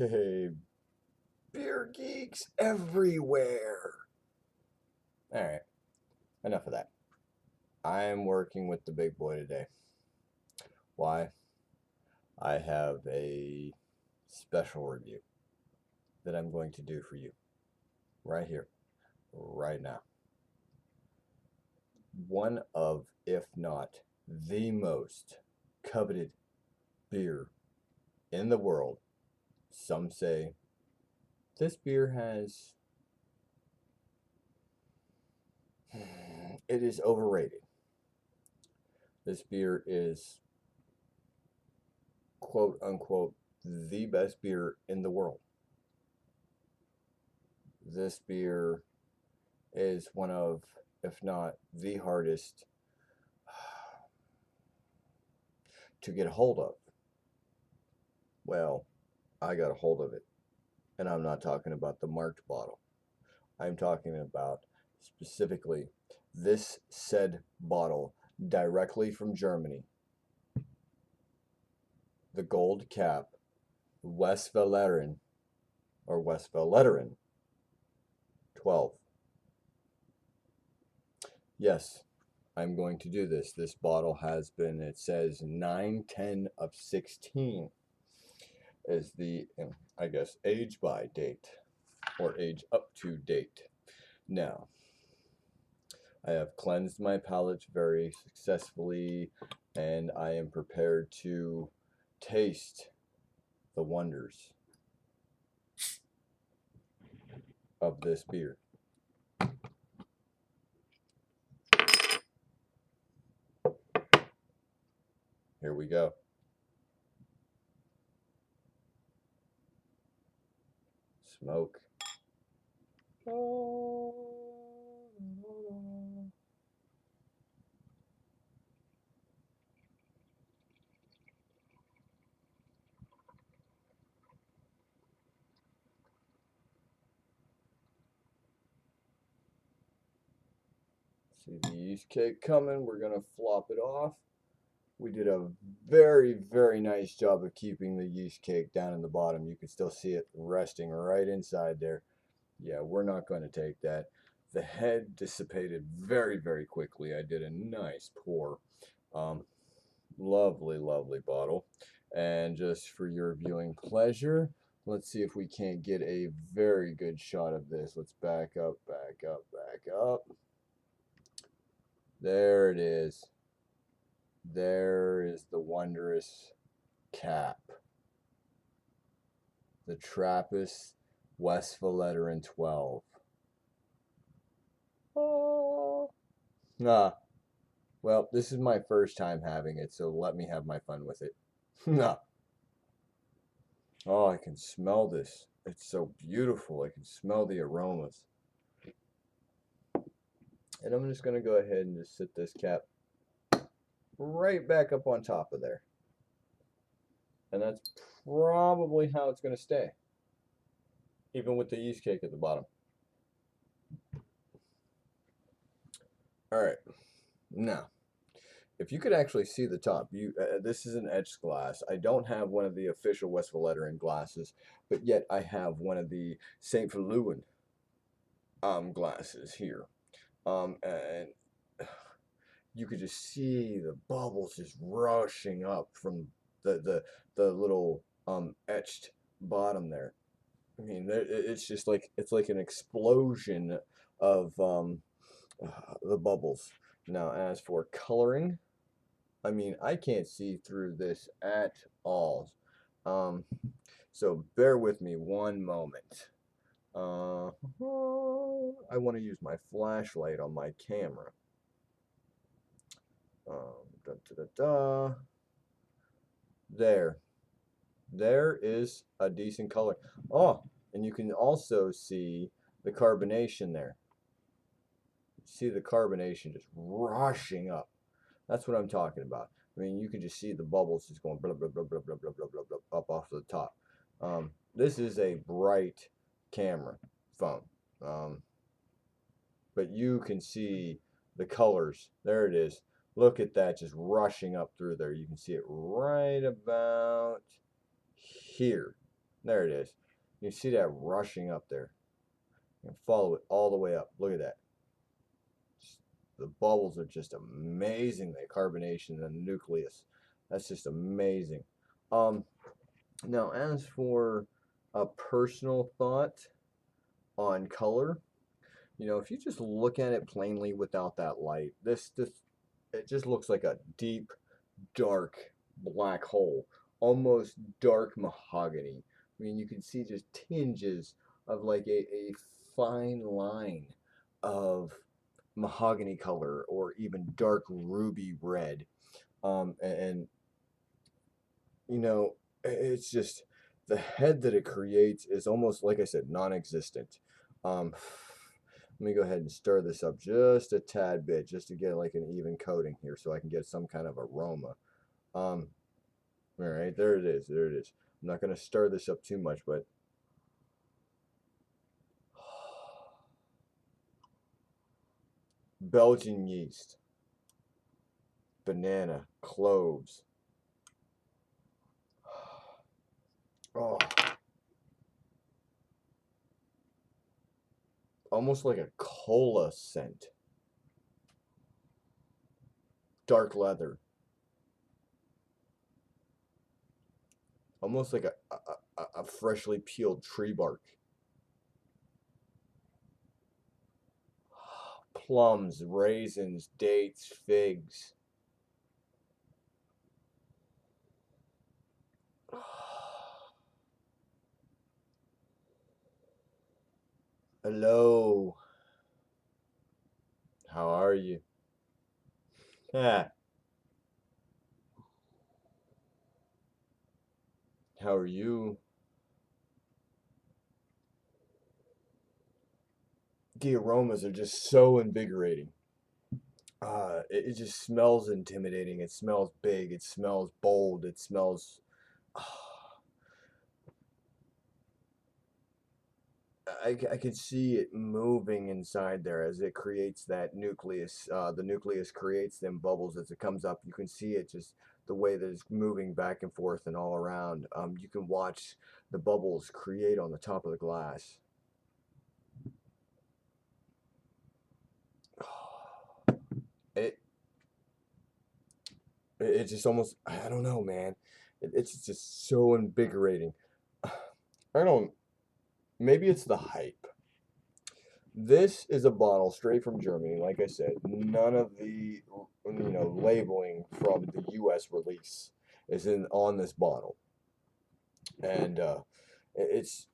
Okay, beer geeks everywhere. All right, enough of that. I'm working with the big boy today. Why? I have a special review that I'm going to do for you right here, right now. One of, if not the most coveted beer in the world. Some say this beer has, it is overrated. This beer is, quote unquote, the best beer in the world. This beer is one of, if not the hardest to get a hold of. Well, I got a hold of it. And I'm not talking about the marked bottle. I'm talking about specifically this said bottle directly from Germany. The gold cap Westvleteren or Westvleteren 12. Yes, I'm going to do this. This bottle has been, it says 9/10 of 16 is the, I guess, age by date or age up to date. Now, I have cleansed my palate very successfully, and I am prepared to taste the wonders of this beer. Here we go. Smoke. See the yeast cake coming. We're going to flop it off. We did a very, very nice job of keeping the yeast cake down in the bottom. You can still see it resting right inside there. Yeah, we're not going to take that. The head dissipated very, very quickly. I did a nice pour. Lovely, lovely bottle. And just for your viewing pleasure, let's see if we can't get a very good shot of this. Let's back up, back up, back up. There it is. There is the wondrous cap. The Trappist Westvleteren 12. Oh. Nah. Well, this is my first time having it, so let me have my fun with it. Nah. Oh, I can smell this. It's so beautiful. I can smell the aromas. And I'm just going to go ahead and just sit this cap right back up on top of there. And that's probably how it's going to stay, even with the yeast cake at the bottom. All right. Now, if you could actually see the top, this is an etched glass. I don't have one of the official Westvleteren glasses, but yet I have one of the St. Vleteren glasses here. And you could just see the bubbles just rushing up from the little etched bottom there. I mean, it's just like an explosion of the bubbles. Now, as for coloring, I mean, I can't see through this at all. So bear with me one moment. I want to use my flashlight on my camera. Da, da, da, da. There is a decent color. Oh, and you can also see the carbonation there. See the carbonation just rushing up. That's what I'm talking about. I mean, you can just see the bubbles just going blah, blah, blah, blah, blah, blah, blah, blah, blah, up off the top. This is a bright camera phone. But you can see the colors. There it is. Look at that just rushing up through there. You can see it right about here. There it is. You see that rushing up there. And follow it all the way up. Look at that. The bubbles are just amazing. The carbonation and the nucleus. That's just amazing. Um, Now, as for a personal thought on color, if you just look at it plainly without that light, this it just looks like a deep, dark black hole, almost dark mahogany. I mean, you can see just tinges of like a fine line of mahogany color or even dark ruby red. And it's just the head that it creates is almost, like I said, non-existent. Um, let me go ahead and stir this up just a tad bit, just to get like an even coating here, so I can get some kind of aroma. Um, all right, there it is. There it is. I'm not going to stir this up too much, but Belgian yeast, banana, cloves. Oh, almost like a cola scent. Dark leather. Almost like a freshly peeled tree bark. Plums, raisins, dates, figs. Hello. How are you? Ah, how are you? The aromas are just so invigorating. It just smells intimidating. It smells big. It smells bold. It smells. I can see it moving inside there as it creates that nucleus. The nucleus creates them bubbles as it comes up. You can see it just the way that it's moving back and forth and all around. You can watch the bubbles create on the top of the glass. It it's just almost, I don't know, man. It's just so invigorating. I don't. Maybe it's the hype. This is a bottle straight from Germany. Like I said, none of the labeling from the U.S. release is in on this bottle, and it's.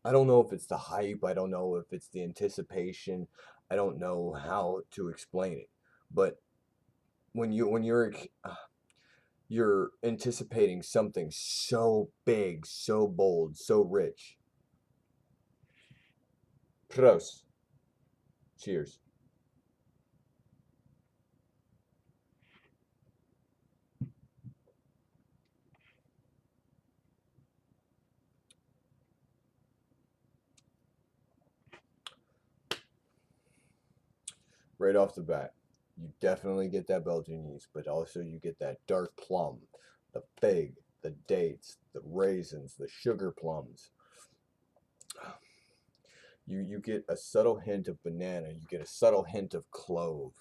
I don't know if it's the hype. I don't know if it's the anticipation. I don't know how to explain it, but when you're anticipating something so big, so bold, so rich. Prost. Cheers. Right off the bat, you definitely get that Belgian yeast, but also you get that dark plum, the fig, the dates, the raisins, the sugar plums. You get a subtle hint of banana. You get a subtle hint of clove.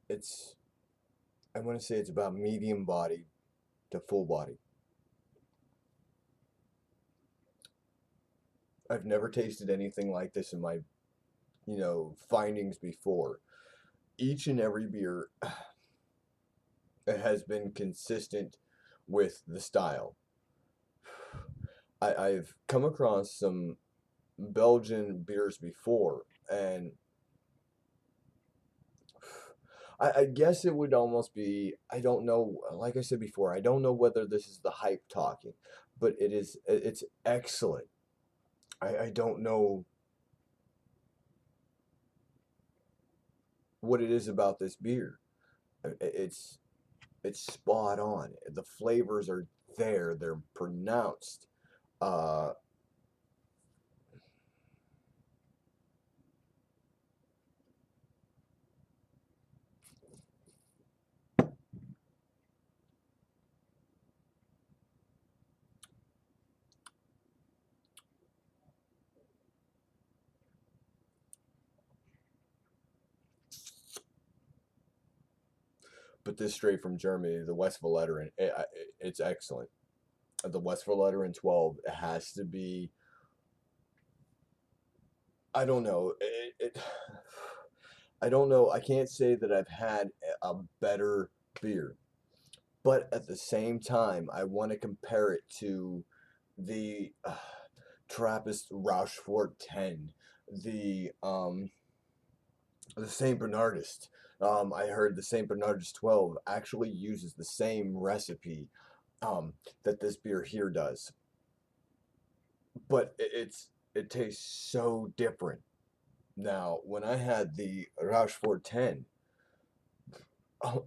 It's I want to say it's about medium body to full body. I've never tasted anything like this in my findings before. Each and every beer has been consistent with the style. I've come across some Belgian beers before, and I guess it would almost be, I don't know, like I said before, I don't know whether this is the hype talking, but it's excellent. I don't know what it is about this beer. It's it's spot on. The flavors are there. They're pronounced. Uh, but this straight from Germany, the Westvleteren, it's excellent. The Westvleteren 12, it has to be. I don't know. I don't know. I can't say that I've had a better beer, but at the same time, I want to compare it to the Trappist Rochefort 10, the um, the Saint Bernardist. I heard the Saint Bernardist 12 actually uses the same recipe that this beer here does, but it tastes so different. Now, when I had the Rochefort 10,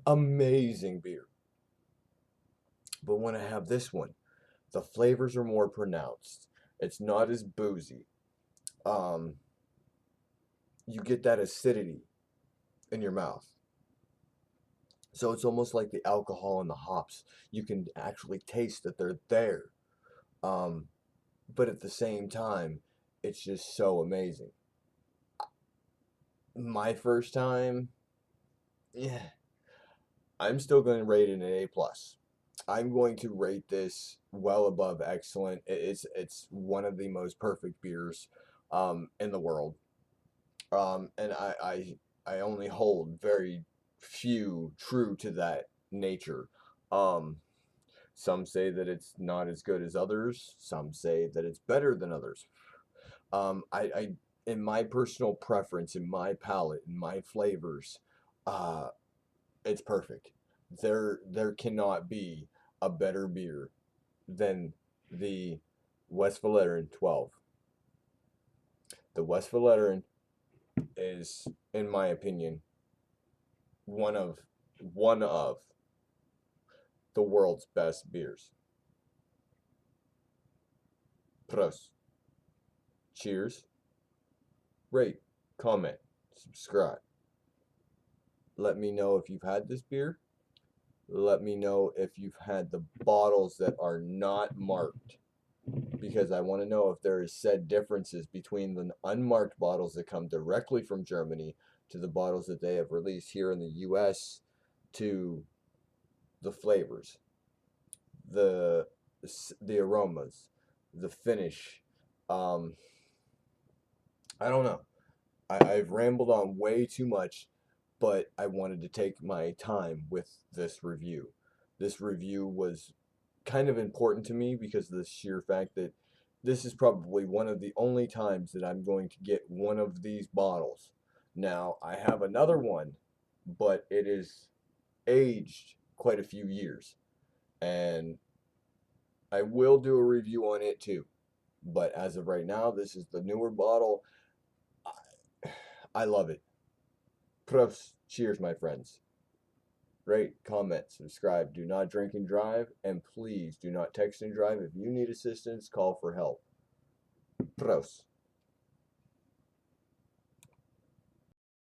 amazing beer. But when I have this one, the flavors are more pronounced. It's not as boozy. Um, you get that acidity in your mouth. So it's almost like the alcohol and the hops. You can actually taste that they're there. Um, but at the same time, it's just so amazing. My first time, yeah, I'm still going to rate it an A plus. I'm going to rate this well above excellent. It's one of the most perfect beers in the world. And I only hold very few true to that nature. Um, some say that it's not as good as others. Some say that it's better than others. I in my personal preference, in my palate, in my flavors, uh, it's perfect. There cannot be a better beer than the Westvleteren 12. The Westvleteren is, in my opinion, one of one of the world's best beers. Prost. Cheers. Rate, comment, subscribe. Let me know if you've had this beer. Let me know if you've had the bottles that are not marked, because I want to know if there is said differences between the unmarked bottles that come directly from Germany to the bottles that they have released here in the US, to the flavors, the the aromas, the finish. Um, I don't know. I've rambled on way too much, but I wanted to take my time with this review. This review was kind of important to me because of the sheer fact that this is probably one of the only times that I'm going to get one of these bottles. Now, I have another one, but it is aged quite a few years, and I will do a review on it too. But as of right now, this is the newer bottle. I love it. Prost. Cheers, my friends. Rate, comment, subscribe. Do not drink and drive, and please do not text and drive. If you need assistance, call for help. Prost.